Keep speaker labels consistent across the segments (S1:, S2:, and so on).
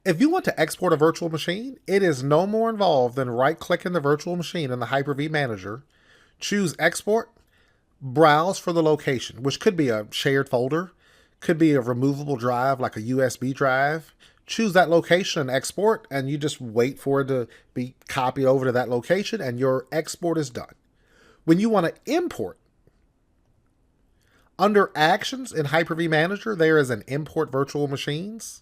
S1: If you want to export a virtual machine, it is no more involved than right-clicking the virtual machine in the Hyper-V Manager, choose Export, browse for the location, which could be a shared folder, could be a removable drive like a USB drive. Choose that location and export, and you just wait for it to be copied over to that location, and your export is done. When you want to import, under Actions in Hyper-V Manager, there is an Import Virtual Machines.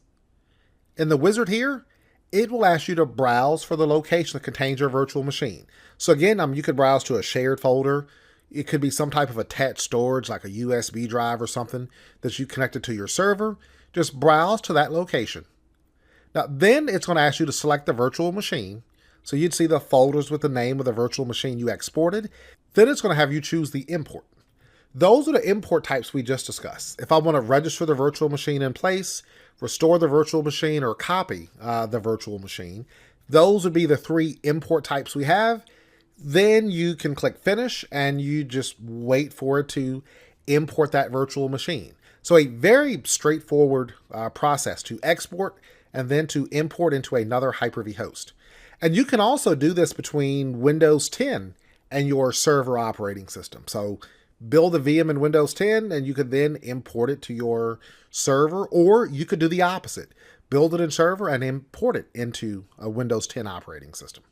S1: In the wizard here, it will ask you to browse for the location that contains your virtual machine. So again, you could browse to a shared folder. It could be some type of attached storage like a USB drive or something that you connected to your server. Just browse to that location. Now then it's going to ask you to select the virtual machine. So you'd see the folders with the name of the virtual machine you exported. Then it's going to have you choose the import. Those are the import types we just discussed. If I want to register the virtual machine in place, restore the virtual machine, or copy the virtual machine, those would be the three import types we have. Then you can click Finish and you just wait for it to import that virtual machine. So a very straightforward process to export and then to import into another Hyper-V host. And you can also do this between Windows 10 and your server operating system. So build a VM in Windows 10 and you could then import it to your server, or you could do the opposite. Build it in server and import it into a Windows 10 operating system.